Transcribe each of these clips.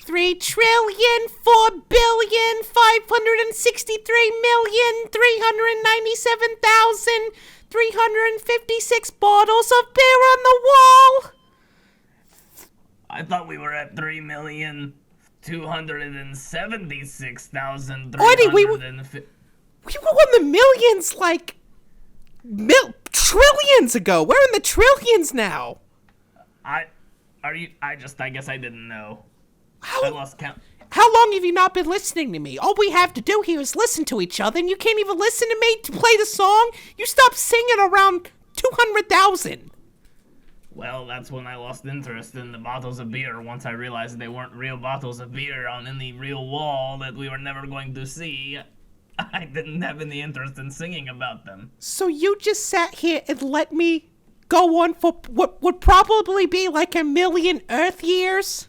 3,563,563,397,356 bottles of beer on the wall. I thought we were at 3,276,300. Artie, we were on the millions like trillions ago. We're in the trillions now. I guess I didn't know. I lost count. How long have you not been listening to me? All we have to do here is listen to each other, and you can't even listen to me to play the song? You stopped singing around 200,000. Well, that's when I lost interest in the bottles of beer once I realized they weren't real bottles of beer on any real wall that we were never going to see. I didn't have any interest in singing about them. So you just sat here and let me go on for what would probably be like 1,000,000 Earth years?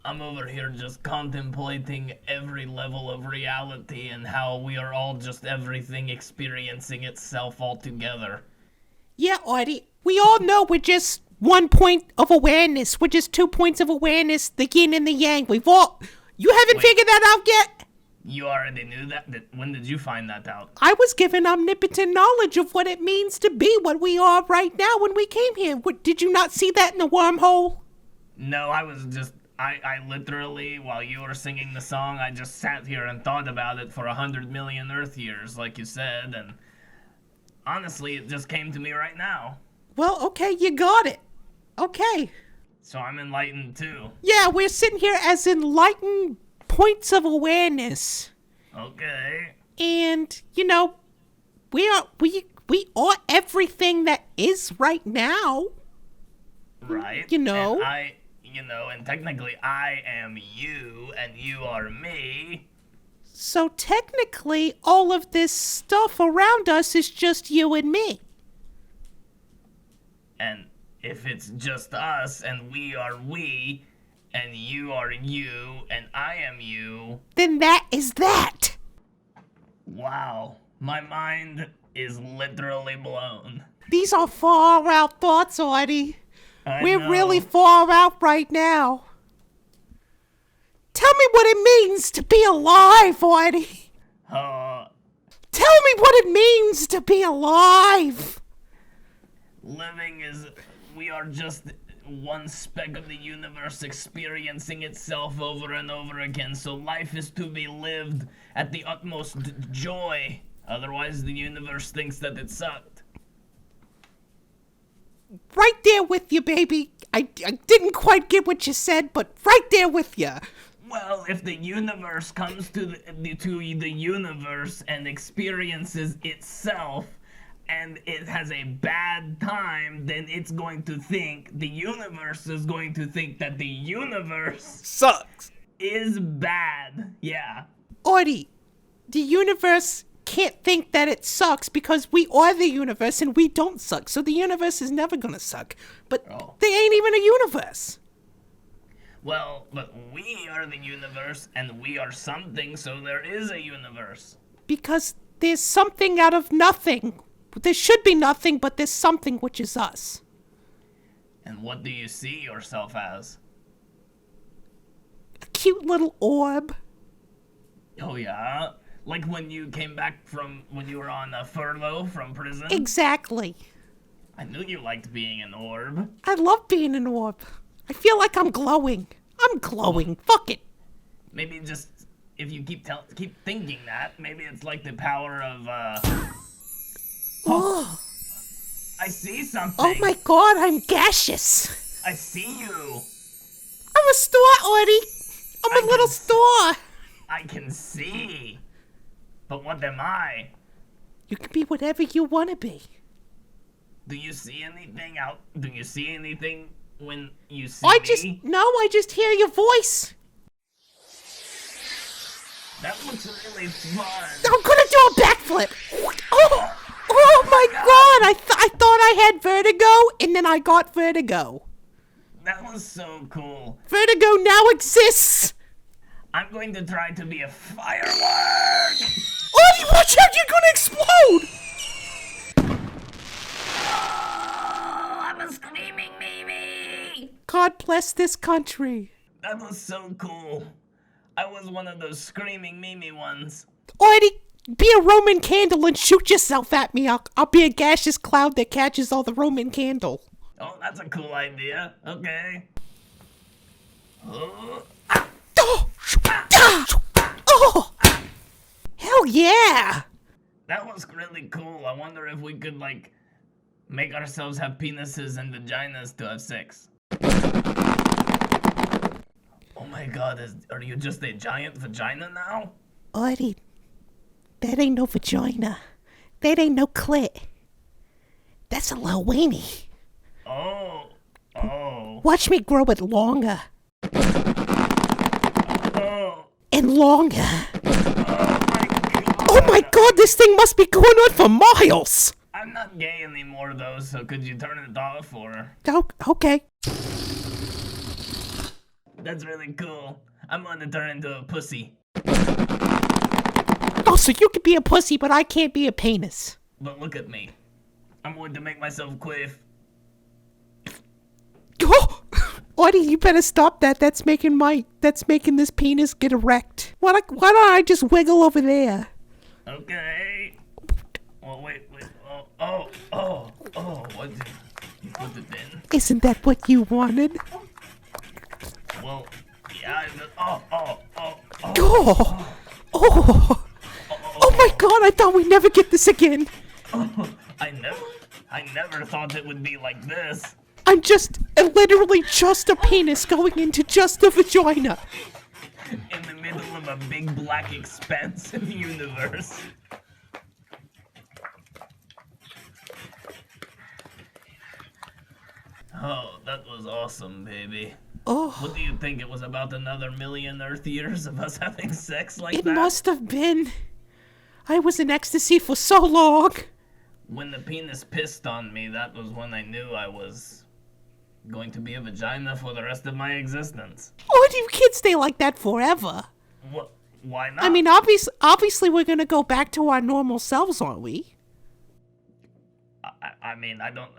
I'm over here just contemplating every level of reality and how we are all just everything experiencing itself all together. Yeah, Artie, we all know we're just 1 point of awareness. We're just 2 points of awareness, the yin and the yang. You haven't figured that out yet? You already knew that? When did you find that out? I was given omnipotent knowledge of what it means to be what we are right now when we came here. Did you not see that in the wormhole? No, I literally, while you were singing the song, I just sat here and thought about it for 100 million Earth years, like you said, and honestly, it just came to me right now. Well, okay, you got it. Okay. So I'm enlightened too. Yeah, we're sitting here as enlightened points of awareness. Okay. And, we are everything that is right now. Right. And technically I am you, and you are me. So technically, all of this stuff around us is just you and me. And if it's just us, and we are we, and you are you, and I am you... then that is that! Wow. My mind is literally blown. These are far-out thoughts, Artie. We're know. really far out right now. Tell me what it means to be alive, Artie. Tell me what it means to be alive. Living we are just one speck of the universe experiencing itself over and over again, so life is to be lived at the utmost joy. Otherwise, the universe thinks that it sucked. Right there with you, baby. I didn't quite get what you said, but right there with you. Well, if the universe comes to the universe and experiences itself, and it has a bad time, then it's going to think, the universe is going to think that the universe sucks. Is bad. Yeah. Artie, the universe can't think that it sucks because we are the universe and we don't suck. So the universe is never gonna suck. But they ain't even a universe. Well, but we are the universe and we are something, so there is a universe. Because there's something out of nothing. There should be nothing, but there's something which is us. And what do you see yourself as? A cute little orb. Oh yeah? Like when you came back when you were on a furlough from prison? Exactly. I knew you liked being an orb. I love being an orb. I feel like I'm glowing. I'm glowing. Fuck it. Maybe just, if you keep thinking that, maybe it's like the power of, Oh. I see something. Oh my god, I'm gaseous. I see you. I'm a star, Artie. I'm a little star. I can see. But what am I? You can be whatever you want to be. Do you see anything Do you see anything when you see me? I just hear your voice. That looks really fun. I'm gonna do a backflip. Oh my god, I thought I had vertigo, and then I got vertigo. That was so cool. Vertigo now exists. I'm going to try to be a firework. Artie, watch out, you're gonna explode. Oh, I'm a screaming baby. God bless this country. That was so cool. I was one of those screaming Mimi ones. Artie, be a Roman candle and shoot yourself at me. I'll be a gaseous cloud that catches all the Roman candle. Oh, that's a cool idea. Okay. Oh! Hell yeah! That was really cool. I wonder if we could, like, make ourselves have penises and vaginas to have sex. Oh my god, are you just a giant vagina now? Artie, that ain't no vagina. That ain't no clit. That's a little weenie. Oh. Watch me grow it longer. Oh. And longer. Oh my god, this thing must be going on for miles! I'm not gay anymore, though, so could you turn it off for her? Oh, okay. That's really cool. I'm gonna turn into a pussy. Oh, so you can be a pussy, but I can't be a penis. But look at me. I'm going to make myself quiff. Oh! Artie, you better stop that. That's making this penis get erect. Why don't I just wiggle over there? Okay. Well, wait. Oh, what did you put it in? Isn't that what you wanted? Well, yeah, oh my god, I thought we'd never get this again. I never thought it would be like this. I'm literally just a penis going into just a vagina. In the middle of a big black expansive universe. Oh, that was awesome, baby. Oh. What do you think? It was about another million Earth years of us having sex like that? It must have been. I was in ecstasy for so long. When the penis pissed on me, that was when I knew I was going to be a vagina for the rest of my existence. Oh, you can't stay like that forever. What? Why not? I mean, obviously we're gonna go back to our normal selves, aren't we? I mean, I don't...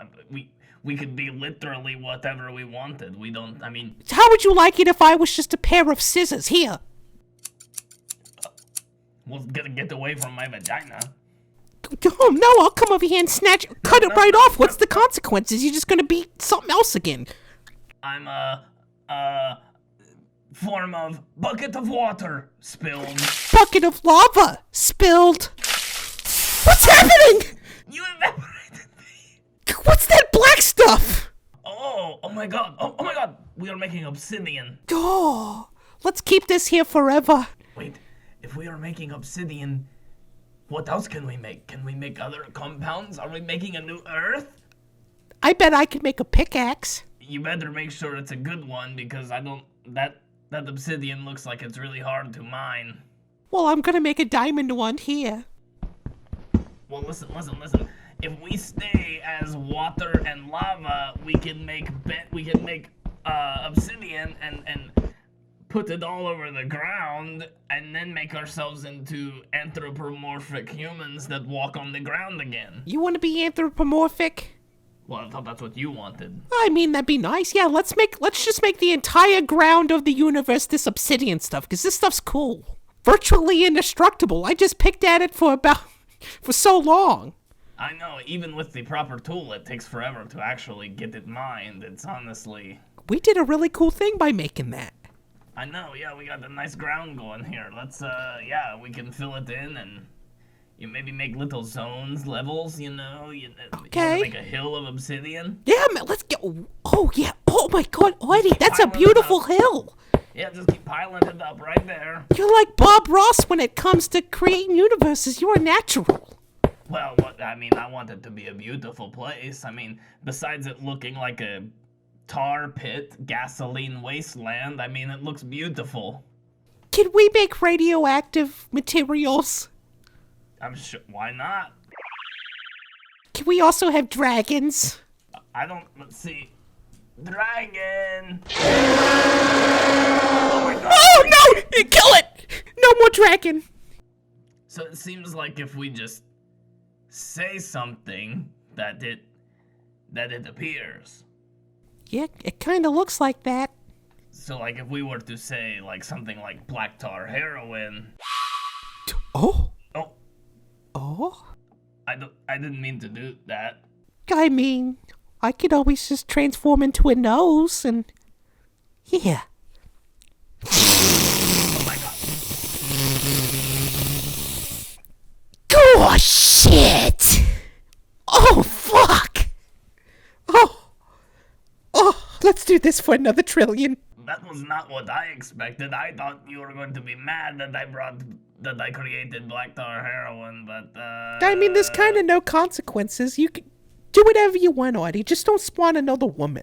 We could be literally whatever we wanted. We don't... I mean... How would you like it if I was just a pair of scissors? Here. Well, get away from my vagina. Oh, no, I'll come over here and cut it right off. What's the consequences? You're just gonna be something else again. I'm a form of bucket of water spilled. Bucket of lava spilled. What's happening? You evaporated me. What's that black stuff? Oh my god. Oh my god. We are making obsidian. Oh, let's keep this here forever. Wait, if we are making obsidian, what else can we make? Can we make other compounds? Are we making a new Earth? I bet I could make a pickaxe. You better make sure it's a good one, because I don't... That obsidian looks like it's really hard to mine. Well, I'm gonna make a diamond one here. Well, listen. If we stay as water and lava, we can make obsidian and put it all over the ground, and then make ourselves into anthropomorphic humans that walk on the ground again. You want to be anthropomorphic? Well, I thought that's what you wanted. I mean, that'd be nice. Yeah, let's just make the entire ground of the universe this obsidian stuff, because this stuff's cool. Virtually indestructible. I just picked at it for so long. I know, even with the proper tool, it takes forever to actually get it mined. It's honestly... We did a really cool thing by making that. I know, yeah, we got a nice ground going here. Let's, we can fill it in and you maybe make little zones, levels, Okay. Make a hill of obsidian. Yeah, man, let's get... Oh, yeah. Oh, my God, Artie, that's a beautiful hill. Yeah, just keep piling it up right there. You're like Bob Ross when it comes to creating universes. You're natural. Well, I want it to be a beautiful place. I mean, besides it looking like a tar pit, gasoline wasteland, it looks beautiful. Can we make radioactive materials? I'm sure, why not? Can we also have dragons? Let's see. Dragon! Oh, no! Kill it! No more dragon! So it seems like if we just say something, that it appears. Yeah, it kind of looks like that. So, like, if we were to say, like, something like black tar heroin... Oh? Oh. Oh? I didn't mean to do that. I mean, I could always just transform into a nose and... Yeah. Oh my god. Oh, shit! Oh, fuck! Oh, let's do this for another trillion. That was not what I expected. I thought you were going to be mad that I created black tar heroin, but I mean, there's kind of no consequences. You can do whatever you want, Artie. Just don't spawn another woman.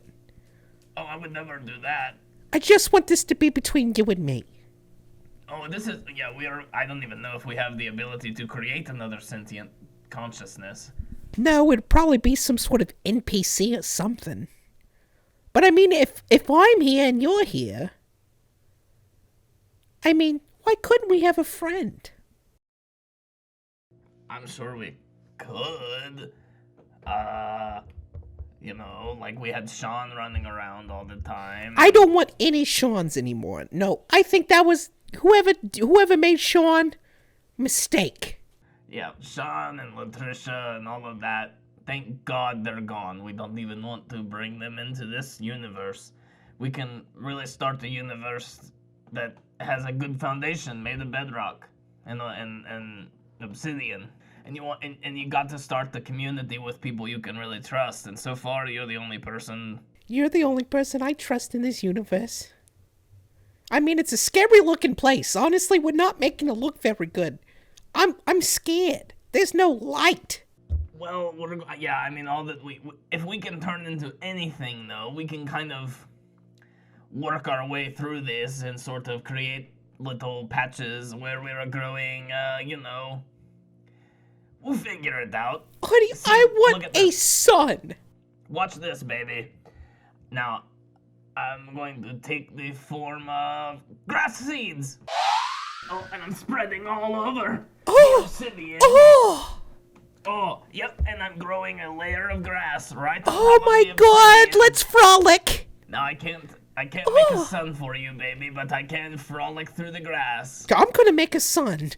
Oh, I would never do that. I just want this to be between you and me. Oh, this is, yeah, I don't even know if we have the ability to create another sentient consciousness. No, it'd probably be some sort of NPC or something. But I mean, if I'm here and you're here, I mean, why couldn't we have a friend? I'm sure we could. You know, like we had Sean running around all the time. I don't want any Seans anymore. No, I think that was whoever made Sean, mistake. Yeah, Sean and Latricia and all of that. Thank God they're gone. We don't even want to bring them into this universe. We can really start a universe that has a good foundation made of bedrock and obsidian. And you got to start the community with people you can really trust. And so far, you're the only person. You're the only person I trust in this universe. I mean, it's a scary looking place. Honestly, we're not making it look very good. I'm scared. There's no light. Well, I mean, if we can turn into anything, though, we can kind of work our way through this and sort of create little patches where we're growing, you know. We'll figure it out. Honey, I want a son. Watch this, baby. Now, I'm going to take the form of grass seeds. Oh, and I'm spreading all over the obsidian. Oh, yep, and I'm growing a layer of grass right on Oh top my of the God, obsidian. let's frolic. Now, I can't make a sun for you, baby, but I can frolic through the grass. I'm gonna make a son.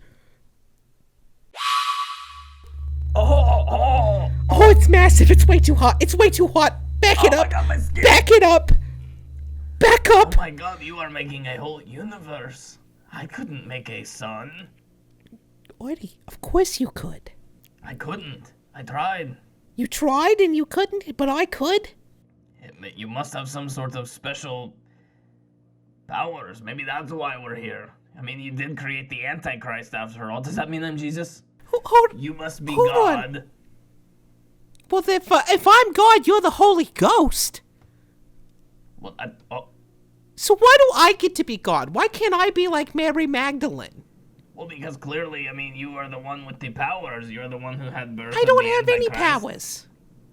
Oh, it's massive. It's way too hot. It's way too hot. Back it up. God, my skin. Back it up. Back up. Oh my God, you are making a whole universe. I couldn't make a sun. Artie, of course you could. I couldn't. I tried. You tried and you couldn't, but I could. You must have some sort of special powers. Maybe that's why we're here. I mean, you did create the Antichrist after all. Does that mean I'm Jesus? You must be God. On. Well, if I'm God, you're the Holy Ghost. Well, So why do I get to be God? Why can't I be like Mary Magdalene? Well, because clearly, I mean, you are the one with the powers. You're the one who had birth. I don't have any powers.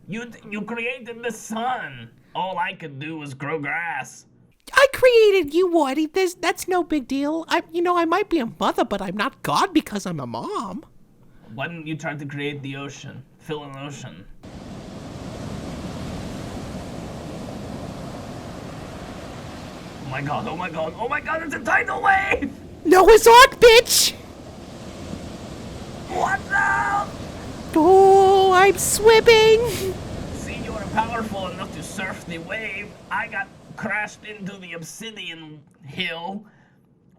You created the sun. All I could do was grow grass. I created you, Artie. That's no big deal. I might be a mother, but I'm not God because I'm a mom. Why didn't you try to create the ocean? Fill an ocean. Oh my God, oh my God, oh my God, it's a tidal wave! Noah's Ark, bitch! What's up? Oh, I'm swimming! See, you are powerful enough to surf the wave. I got crashed into the obsidian hill,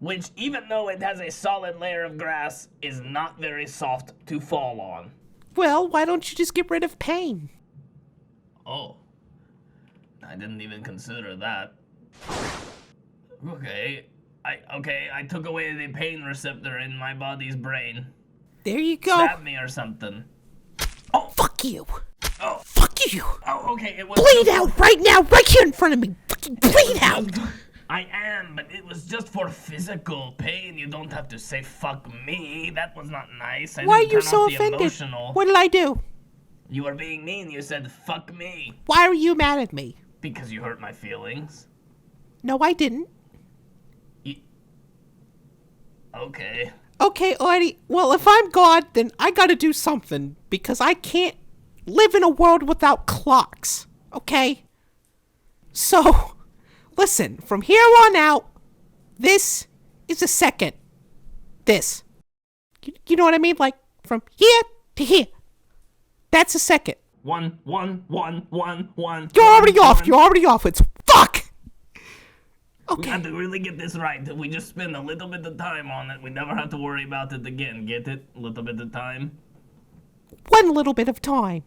which, even though it has a solid layer of grass, is not very soft to fall on. Well, why don't you just get rid of pain? Oh. I didn't even consider that. Okay. I took away the pain receptor in my body's brain. There you go. Stab me or something. Oh! Fuck you. Oh. Fuck you. Oh, okay, it was... Bleed out right now, right here in front of me. Fucking bleed out. I am, but it was just for physical pain. You don't have to say fuck me. That was not nice. Why are you so offended? Emotional. What did I do? You were being mean. You said fuck me. Why are you mad at me? Because you hurt my feelings. No, I didn't. Okay. Okay, Artie. Well, if I'm God, then I gotta do something. Because I can't live in a world without clocks. Okay? So, Listen, from here on out, this is a second. This. You know what I mean? Like, from here to here. That's a second. One. You're already off. It's fuck! Okay. We have to really get this right. If we just spend a little bit of time on it, we never have to worry about it again. Get it? A little bit of time. One little bit of time.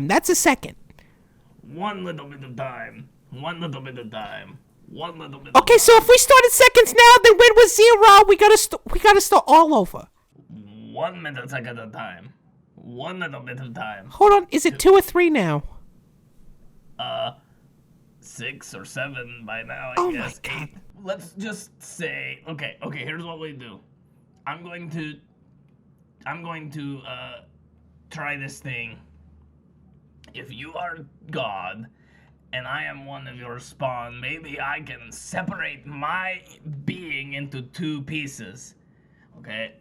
That's a second. One little bit of time. Okay, so if we started seconds now, then when was 0, we gotta start all over. 1 minute second at a time. One little bit of time. Hold on, is it 2 or 3 now? 6 or 7 by now, Oh I guess. my God. 8. Let's just say, okay, here's what we do. I'm going to try this thing. If you are God and I am one of your spawn, maybe I can separate my being into 2 pieces. Okay?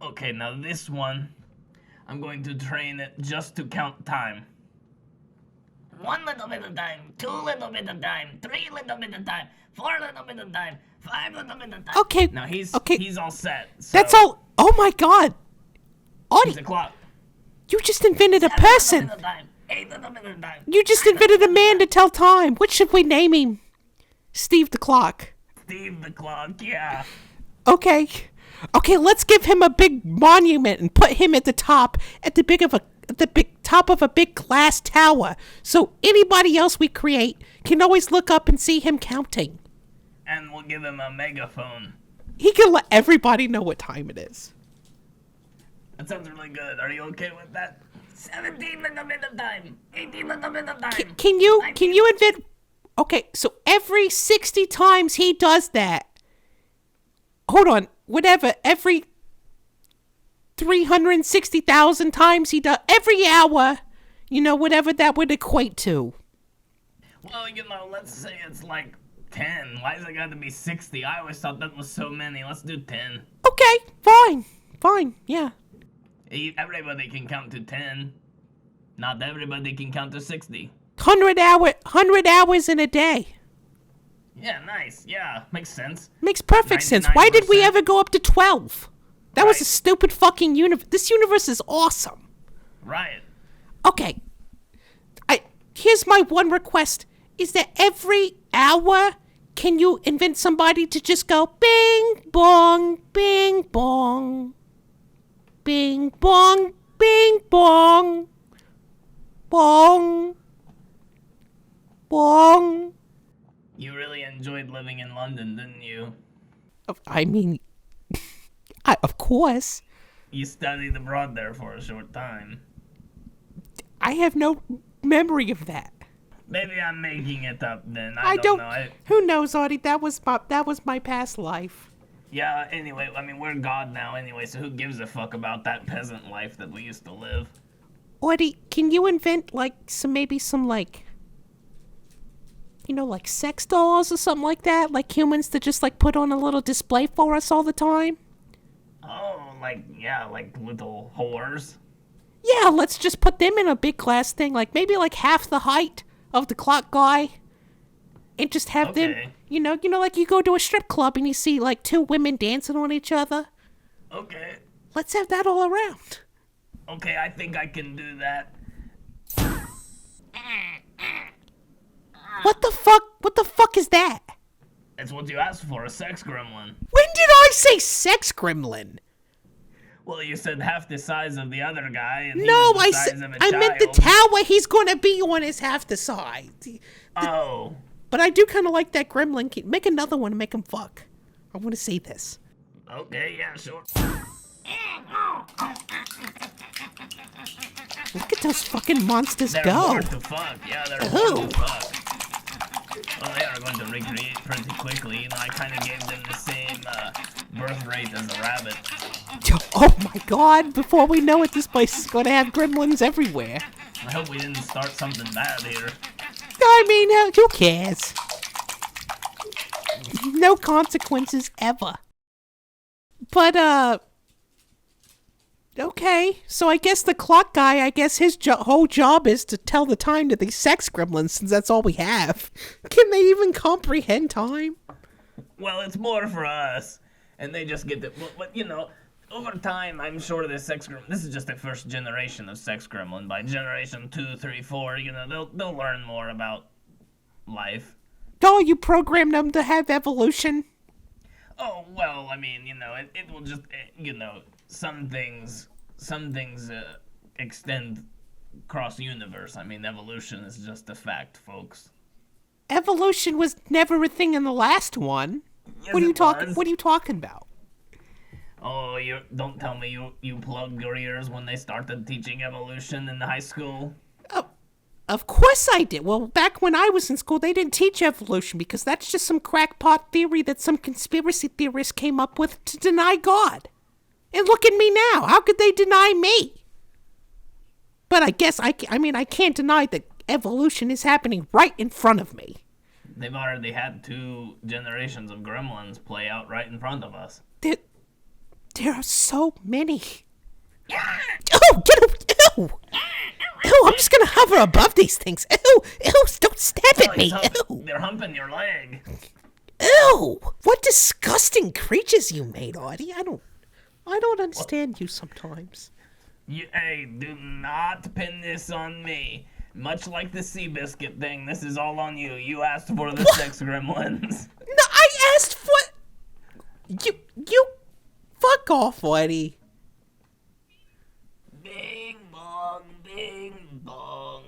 Okay, now this one, I'm going to train it just to count time. 1 little bit of time, 2 little bit of time, 3 little bit of time, 4 little bit of time, 5 little bit of time. Okay. Now he's all set. So That's all. Oh my God. Artie, he's a clock. you just invented a 7 little person. bit of time, 8 little bit of time. You just invented a man to tell time. What should we name him? Steve the Clock. Steve the clock, yeah. Okay, let's give him a big monument and put him at the top, at the big top of a big glass tower, so anybody else we create can always look up and see him counting. And we'll give him a megaphone. He can let everybody know what time it is. That sounds really good. Are you okay with that? 17 little bit of time. 18 little bit of time. Can you invent? Okay, so every 60 times he does that. Hold on, whatever. Every 360,000 times he does. Every hour, whatever that would equate to. Well, let's say it's like 10. Why is it got to be 60? I always thought that was so many. Let's do 10. Okay, fine, yeah. Everybody can count to 10. Not everybody can count to 60. 100 hours in a day. Yeah, nice. Yeah, makes sense. Makes perfect sense. Why did we ever go up to 12? That was a stupid fucking universe. This universe is awesome. Right. Okay. Here's my one request. Is that every hour, can you invent somebody to just go bing, bong, bing, bong, bing, bong, bing, bong, bong, bong. You really enjoyed living in London, didn't you? I mean, of course. You studied abroad there for a short time. I have no memory of that. Maybe I'm making it up then. I don't know. Who knows, Artie? That was my past life. Yeah, anyway, I mean, we're God now anyway, so who gives a fuck about that peasant life that we used to live? Artie, can you invent, maybe some sex dolls or something like that? Like humans to just, put on a little display for us all the time? Oh, like little whores? Yeah, let's just put them in a big glass thing, maybe half the height of the clock guy. And just have them, like you go to a strip club and you see, 2 women dancing on each other. Okay. Let's have that all around. Okay, I think I can do that. What the fuck is that? It's what you asked for, a sex gremlin. When did I say sex gremlin? Well, you said half the size of the other guy, and No, he was the size of a I child. meant the tower he's gonna be on is half the size. Oh. But I do kind of like that gremlin. Make another one and make him fuck. I want to see this. Okay, yeah, sure. Look at those fucking monsters They're go. born to fuck. Yeah, they're born to fuck. Well, they are going to recreate pretty quickly. I kind of gave them the same birth rate as a rabbit. Oh my God! Before we know it, this place is going to have gremlins everywhere. I hope we didn't start something bad here. I mean, who cares? No consequences ever. But Okay, so I guess the clock guy, his whole job is to tell the time to these sex gremlins, since that's all we have. Can they even comprehend time? Well, it's more for us, and they just get the. But over time, I'm sure the sex gremlin. This is just the first generation of sex gremlin. By generation 2, 3, 4, they'll learn more about life. Oh, you programmed them to have evolution? Oh well, I mean, it will just, some things extend across the universe. I mean, evolution is just a fact, folks. Evolution was never a thing in the last one. Yes, What are you was. talking about? Oh, you don't tell me you plugged your ears when they started teaching evolution in high school. Of course I did. Well, back when I was in school, they didn't teach evolution because that's just some crackpot theory that some conspiracy theorists came up with to deny God. And look at me now. How could they deny me? But I guess I can't deny that evolution is happening right in front of me. They've already had 2 generations of gremlins play out right in front of us. There are so many. Oh, get him! Ew! Ew, I'm just gonna hover above these things. Ew! Don't stab at me! Ew! They're humping your leg. Ew! What disgusting creatures you made, Artie. I don't understand you sometimes. Hey, do not pin this on me. Much like the Seabiscuit thing, this is all on you. You asked for the sex gremlins. No, I asked for... You... Fuck off, Artie. Bing bong, bing bong.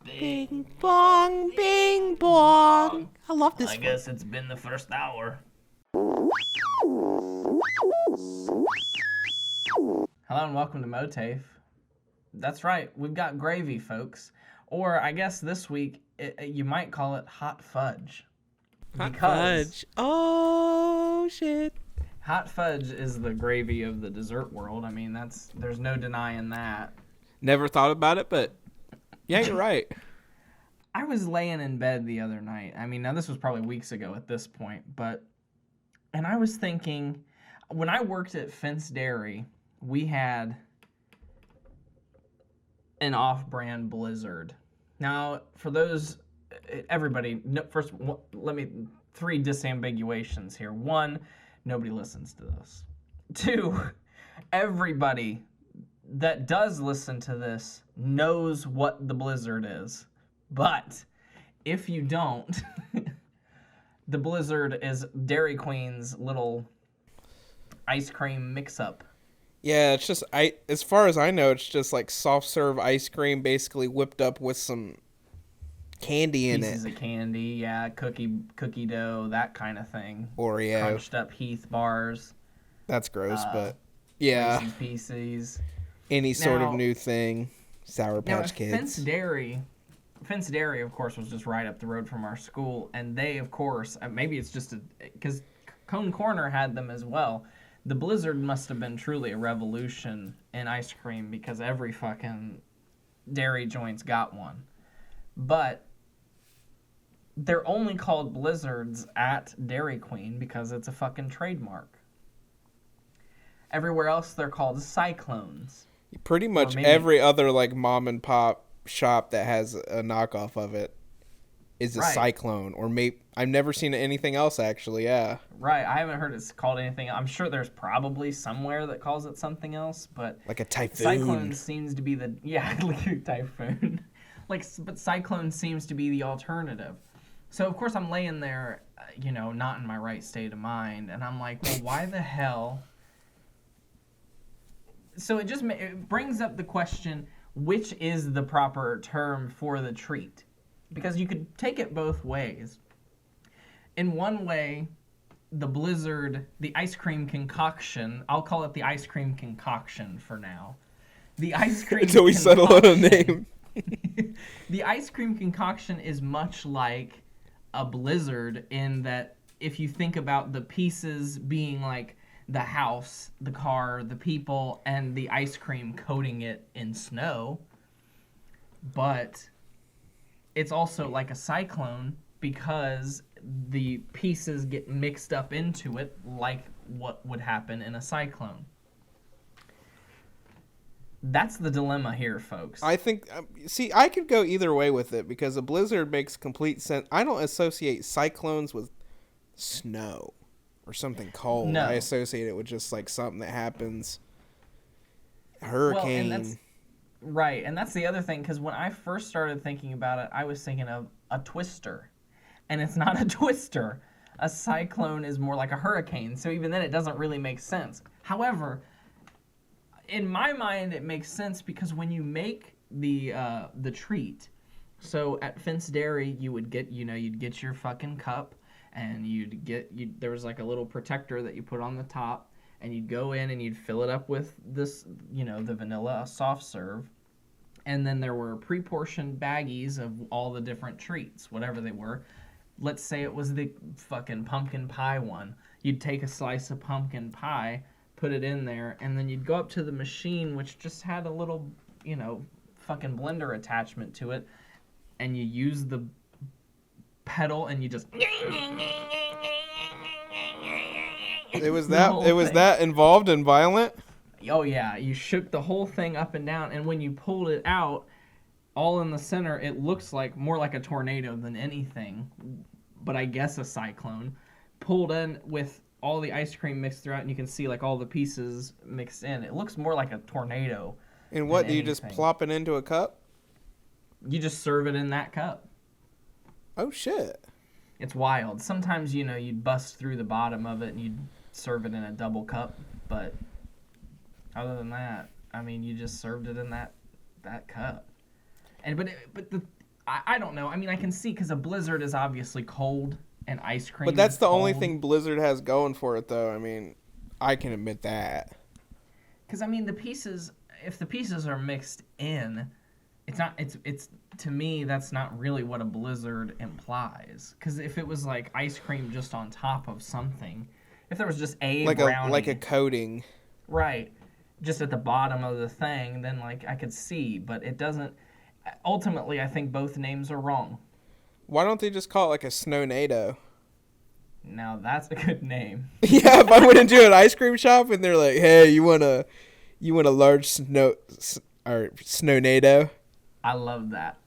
Bing bong, bing bong. I love this I one. guess it's been the first hour. Hello and welcome to MOATAIF. That's right, we've got gravy, folks. Or I guess this week, you might call it hot fudge. Hot fudge. Oh, shit. Hot fudge is the gravy of the dessert world. I mean, there's no denying that. Never thought about it, but yeah, you're right. I was laying in bed the other night. I mean, now this was probably weeks ago at this point, and I was thinking, when I worked at Fence Dairy, we had an off-brand Blizzard. Now, for those, everybody, first, let me, 3 disambiguations here. 1, nobody listens to this. 2, everybody that does listen to this knows what the Blizzard is. But if you don't, the Blizzard is Dairy Queen's little ice cream mix-up. Yeah, it's just as far as I know, it's just like soft serve ice cream, basically whipped up with some candy in Pieces it. of candy, yeah, cookie dough, that kind of thing. Oreo. Crunched up Heath bars. That's gross, but yeah, Reese's Pieces. any sort of new thing. Sour Patch Kids. Fence Dairy, of course, was just right up the road from our school, and they, of course, maybe it's just because Cone Corner had them as well. The Blizzard must have been truly a revolution in ice cream because every fucking dairy joint's got one. But they're only called Blizzards at Dairy Queen because it's a fucking trademark. Everywhere else, they're called Cyclones. Pretty much every other like mom and pop shop that has a knockoff of it is a Cyclone, or maybe I've never seen anything else actually. Yeah, right. I haven't heard it's called anything. I'm sure there's probably somewhere that calls it something else, but like a Typhoon. Cyclone seems to be the like a Typhoon. But Cyclone seems to be the alternative. So of course I'm laying there, not in my right state of mind, and I'm like, well, why the hell? So it brings up the question, which is the proper term for the treat? Because you could take it both ways. In one way, the Blizzard, the ice cream concoction, I'll call it the ice cream concoction for now. The ice cream until we settle on a name. The ice cream concoction is much like a Blizzard in that if you think about the pieces being like the house, the car, the people, and the ice cream coating it in snow, but it's also like a cyclone because the pieces get mixed up into it like what would happen in a cyclone. That's the dilemma here, folks. I think, see, I could go either way with it because a blizzard makes complete sense. I don't associate cyclones with snow or something cold. No. I associate it with just like something that happens. Hurricane. Right, and that's the other thing, because when I first started thinking about it, I was thinking of a twister. And it's not a twister. A cyclone is more like a hurricane, so even then it doesn't really make sense. However, in my mind, it makes sense because when you make the treat, so at Fence Dairy, you would get, you'd get your fucking cup, and there was like a little protector that you put on the top, and you'd go in and you'd fill it up with this, the vanilla soft serve. And then there were pre-portioned baggies of all the different treats, whatever they were. Let's say it was the fucking pumpkin pie one. You'd take a slice of pumpkin pie, put it in there, and then you'd go up to the machine, which just had a little, fucking blender attachment to it, and you use the pedal and you just... It was that involved and violent? Oh yeah, you shook the whole thing up and down, and when you pulled it out, all in the center, it looks like more like a tornado than anything, but I guess a cyclone. Pulled in with all the ice cream mixed throughout, and you can see like all the pieces mixed in. It looks more like a tornado. And what, do you just plop it into a cup? You just serve it in that cup. Oh shit. It's wild. Sometimes, you'd bust through the bottom of it and you'd serve it in a double cup, but other than that, I mean, you just served it in that cup. I don't know. I mean, I can see because a blizzard is obviously cold and ice cream. But that's the cold. only thing Blizzard has going for it, though. I mean, I can admit that. Because I mean, if the pieces are mixed in, it's not. It's to me, that's not really what a blizzard implies. Because if it was like ice cream just on top of something, if there was just brownie, like a coating, right, just at the bottom of the thing, then like I could see, but it doesn't. Ultimately, I think both names are wrong. Why don't they just call it like a Snownado? Now that's a good name. Yeah, if I went into an ice cream shop and they're like, "Hey, you want a large Snownado?" I love that.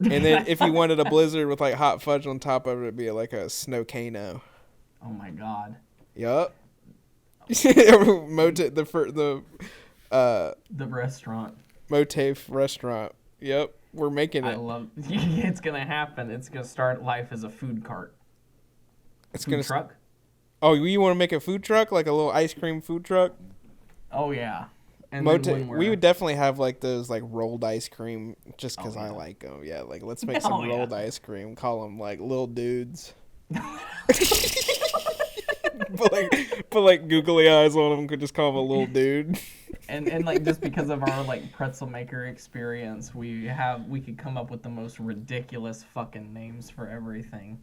And then if you wanted a blizzard with like hot fudge on top of it, it'd be like a Snowcano. Oh my god. Yup. The restaurant. MOATAIF restaurant. Yep, we're making it. It's gonna happen. It's gonna start life as a food cart. Food truck. Oh, you want to make a food truck, like a little ice cream food truck? Oh yeah. And we would definitely have like those like rolled ice cream, just because I like them. Yeah, like let's make some rolled ice cream. Call them like little dudes. put like googly eyes on them. Could just call them a little dude. And like just because of our like pretzel maker experience, we could come up with the most ridiculous fucking names for everything.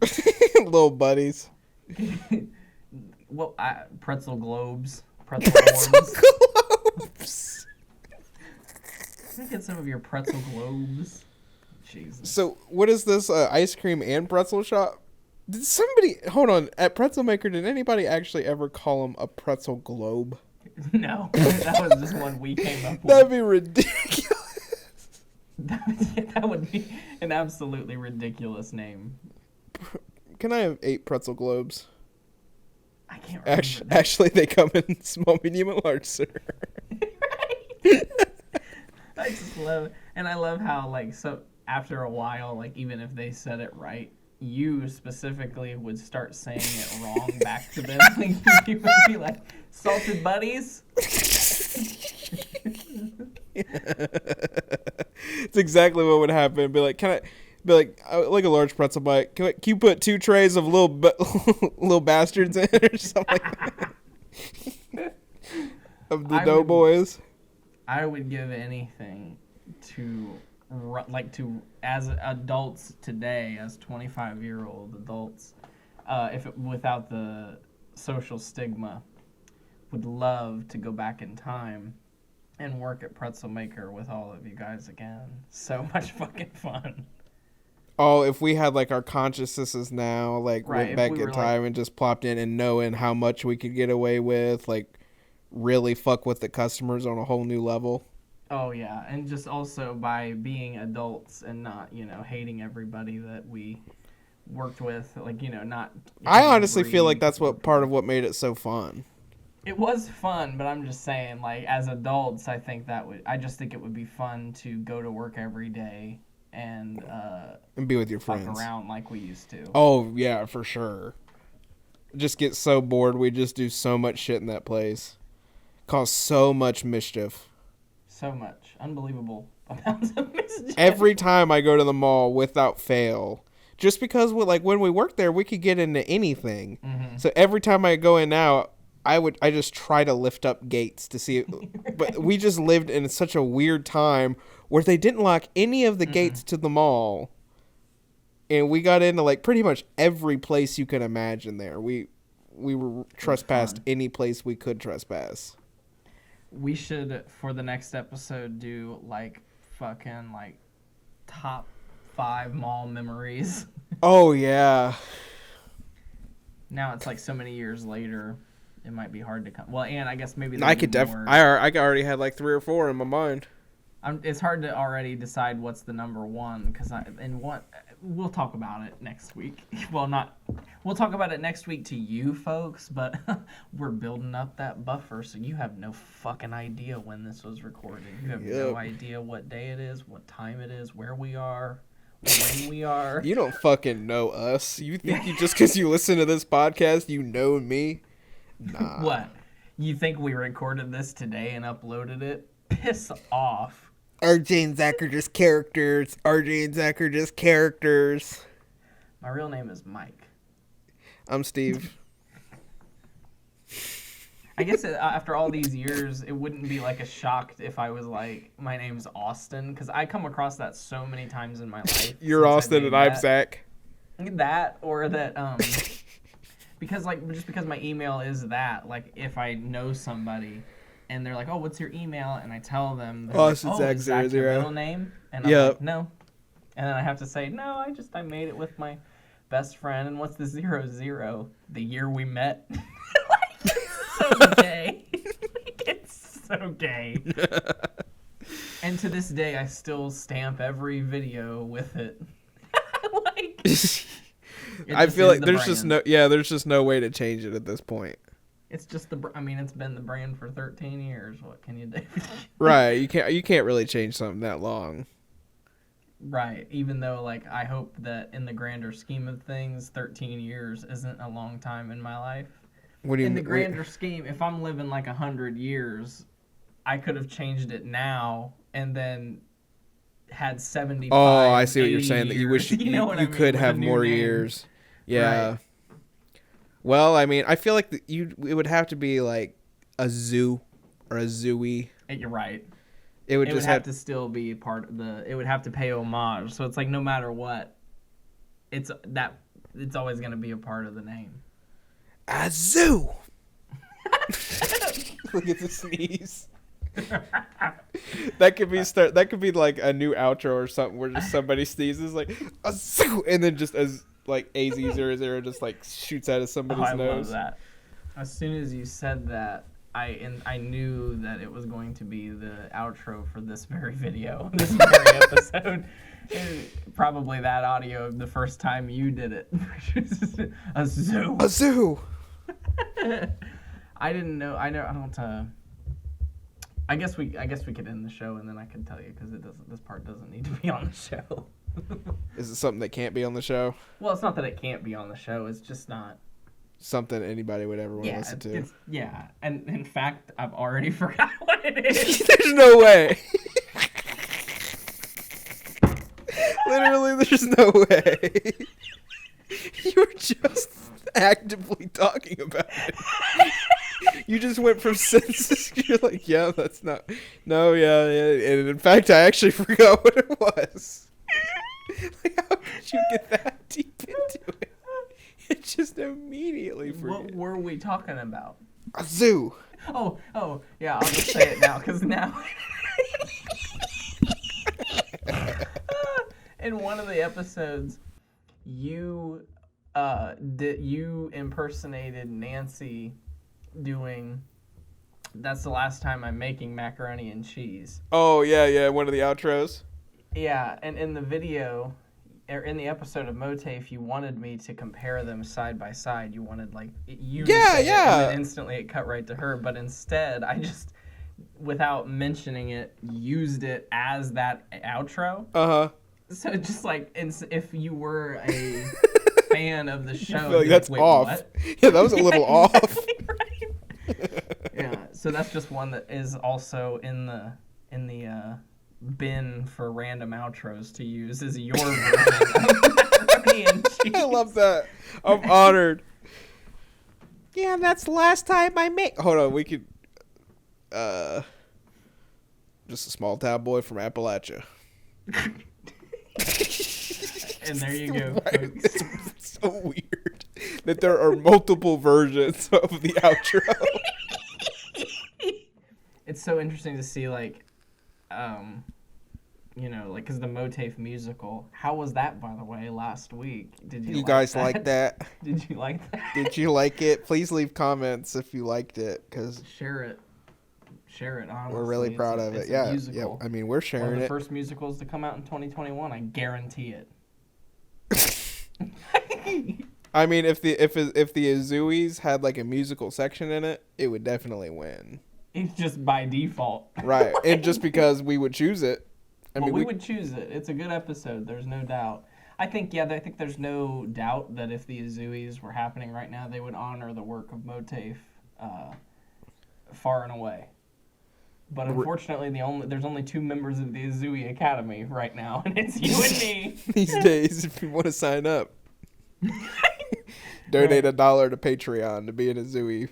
Little buddies. Well, pretzel globes. Pretzel globes. Can I get some of your pretzel globes? Jesus. So what is this ice cream and pretzel shop? Did somebody hold on at Pretzel Maker? Did anybody actually ever call them a pretzel globe? No, that was just one we came up with. That'd be ridiculous. That would be an absolutely ridiculous name. Can I have 8 pretzel globes? I can't remember. Actually, they come in small, medium, and large, sir. Right. I just love it. And I love how, like, so after a while, like, even if they said it right, you specifically would start saying it wrong back to them. Like, you would be like, salted buddies? It's exactly what would happen. Be like, can I... Be like a large pretzel bite. Can you put 2 trays of little bastards in or something like that? Of the doughboys? I would give anything to as adults today, as 25-year-old adults, without the social stigma, would love to go back in time and work at Pretzel Maker with all of you guys again. So much fucking fun. Oh, if we had like our consciousnesses now, like went back in time and just plopped in and knowing how much we could get away with, like really fuck with the customers on a whole new level. Oh yeah, and just also by being adults and not, hating everybody that we worked with, like, not. I honestly feel like breed that's what worked part with. of what made it so fun. It was fun, but I'm just saying, like, as adults, I just think it would be fun to go to work every day and And be with your fuck friends. around like we used to. Oh, yeah, for sure. Just get so bored. We just do so much shit in that place. Cause so much mischief. So much. Unbelievable amounts of mischief. Every time I go to the mall without fail. Just because when we worked there, we could get into anything. Mm-hmm. So every time I go in now, I just try to lift up gates to see it. But we just lived in such a weird time where they didn't lock any of the gates to the mall. And we got into like pretty much every place you can imagine there. We were trespassed any place we could trespass. We should, for the next episode, do like fucking like top 5 mall memories. Oh yeah. Now it's like so many years later, it might be hard to come. Well, and I guess maybe I could I already had like 3 or 4 in my mind. It's hard to already decide what's the number one because we'll talk about it next week. We'll talk about it next week to you folks, but we're building up that buffer, so you have no fucking idea when this was recorded. You have no idea what day it is, what time it is, where we are, when we are. You don't fucking know us. You think just because you listen to this podcast, you know me? Nah. What? You think we recorded this today and uploaded it? Piss off. RJ and Zach are just characters. RJ and Zach are just characters. My real name is Mike. I'm Steve. I guess after all these years, it wouldn't be like a shock if I was like, my name's Austin, because I come across that so many times in my life. You're Austin and I'm Zach. That, or that, because my email is that, like, if I know somebody and they're like, oh, what's your email? And I tell them, Austin like, Zach 00. Is your middle name? And I'm like, no. And then I have to say, no, I made it with my best friend. And what's the 00? The year we met. Like, it's so gay. Like, it's so gay. And to this day, I still stamp every video with it. Like, I feel like there's just no way to change it at this point. It's just it's been the brand for 13 years. What can you do? Right. You can't really change something that long. Right. Even though, like, I hope that in the grander scheme of things, 13 years isn't a long time in my life. What do you mean? mean? In the grander scheme, if I'm living like 100 years, I could have changed it now and then had 75. Oh, I see what you're saying. Years. That you wish you could have more years. Yeah. Right. Well, I mean, I feel like it would have to be like a zoo or a zooey. You're right. It would have to still be part of it would have to pay homage. So it's like no matter what, it's always going to be a part of the name. A zoo. Look at the sneeze. That could be like a new outro or something where just somebody sneezes like a zoo, and then just as like AZ00 just like shoots out of somebody's nose. I love that. As soon as you said that, I knew that it was going to be the outro for this very video, this very episode. Probably that audio the first time you did it. A zoo. A zoo. I didn't know. I don't. I guess we could end the show and then I can tell you because this part doesn't need to be on the show. Is it something that can't be on the show? Well, it's not that it can't be on the show. It's just not something anybody would ever want to listen to. And in fact, I've already forgot what it is. There's no way. Literally, there's no way. You were just actively talking about it. You just went from sentences. You're like, yeah, that's not. No, yeah. And in fact, I actually forgot what it was. Like, how did you get that deep into it? It just immediately forgot. What were we talking about? A zoo. Oh, yeah. I'll just say it now, because now. In one of the episodes, you impersonated Nancy doing That's the last time I'm making macaroni and cheese. Oh, yeah, one of the outros. Yeah, and in the video, or in the episode of MOATAIF, you wanted me to compare them side by side. You wanted, like, you to say it, and then instantly it cut right to her. But instead, I just, without mentioning it, used it as that outro. Uh-huh. So just like, if you were a fan of the show, Like, that's off. What? Yeah, that was a little off. Right. Yeah, so that's just one that is also in the bin for random outros to use is your version of macaroni and cheese. I love that. I'm honored. Yeah, that's the last time I made. Hold on, we could. Just a small town boy from Appalachia. And there you go, Right? folks. It's so weird that there are multiple versions of the outro. It's so interesting to see, like, like, because the MOATAIF musical, how was that, by the way, last week? Did you guys like that? Did you like that? Did you like it? Please leave comments if you liked it, because Share it, honestly. we're really proud of it. It's a Yeah, musical. I mean, we're One sharing of the it. first musicals to come out in 2021, I guarantee it. I mean, if the Azuis had like a musical section in it, it would definitely win. It's just by default. Right, and just because we would choose it. I mean, we would choose it. It's a good episode. There's no doubt. I think there's no doubt that if the Azuis were happening right now, they would honor the work of MOATAIF far and away. But unfortunately, there's only 2 members of the Azui Academy right now, and it's you and me. These days, if you want to sign up, donate $1 to Patreon to be an Azui.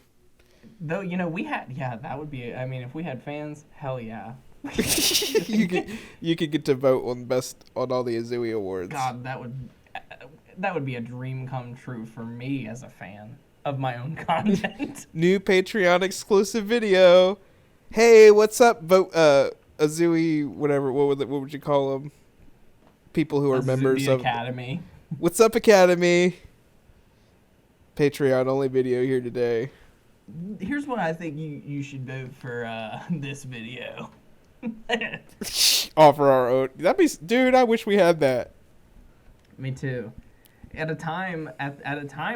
Though, that would be, I mean, if we had fans, hell yeah. you could get to vote on all the Azui awards. God, that would be a dream come true for me as a fan of my own content. New Patreon exclusive video. Hey, what's up, Azui? Whatever. What would you call them? People who are members of Academy. What's up, Academy? Patreon only video here today. Here's what I think you should vote for this video. Offer our own. Dude, I wish we had that. Me too. At a time,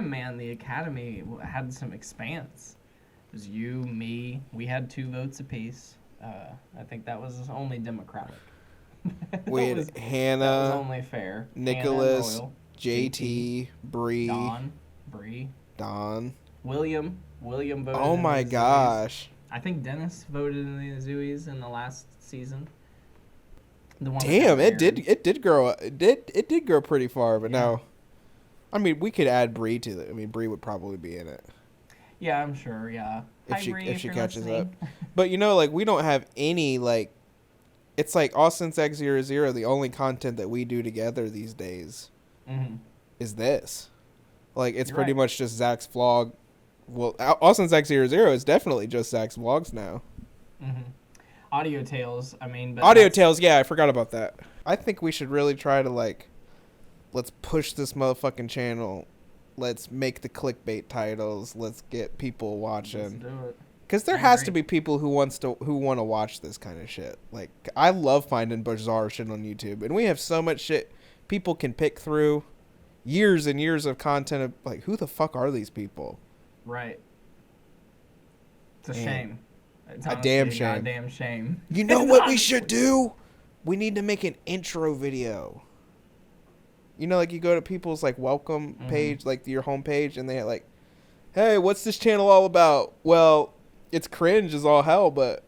man, the Academy had some expanse. It was you, me. We had 2 votes apiece. I think that was only democratic. We had Hannah. That was only fair. Nicholas, Hannah, Doyle, JT, Bree, Don, William voted. Oh in my the Azuis. gosh. I think Dennis voted in the Azuis in the last season. The one Damn, that it did grow. It did grow pretty far, but now, I mean, we could add Bree to it. I mean, Bree would probably be in it. Yeah, I'm sure. Yeah, If she catches up. listening. But like, we don't have any like. It's like Austin's X00. The only content that we do together these days is this. Like, it's You're pretty right. much just Zach's vlog. Well, Austin's X00 is definitely just Zach's vlogs now. Audio Tales. I mean, but Audio Tales, yeah, I forgot about that. I think we should really try to, like, let's push this motherfucking channel. Let's make the clickbait titles. Let's get people Let's watching. do it. Because there has to be people who want to watch this kind of shit. Like, I love finding bizarre shit on YouTube, and we have so much shit people can pick through. Years and years of content of, like, who the fuck are these people? Right. It's a Man. shame. It's A honestly damn shame. goddamn shame. You know It's what we honestly- should do? We need to make an intro video. You know, like, you go to people's, like, welcome page, like, your homepage, and they're like, hey, what's this channel all about? Well, it's cringe as all hell, but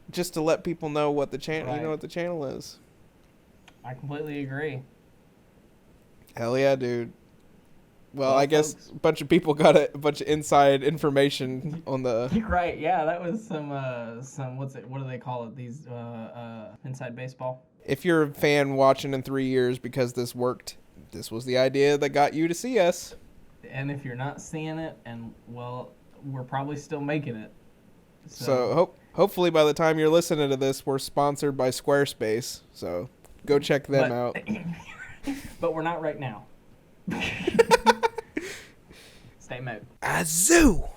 just to let people know what the channel, Right. you know what the channel is. I completely agree. Hell yeah, dude. Well, Well, I guess folks. a bunch of people got a bunch of inside information on the. Right, yeah, that was some what do they call it? These inside baseball. If you're a fan watching in 3 years because this worked, this was the idea that got you to see us. And if you're not seeing it, and well, we're probably still making it. So hopefully by the time you're listening to this, we're sponsored by Squarespace. So go check them out. But we're not right now. Stay mode. Azoo!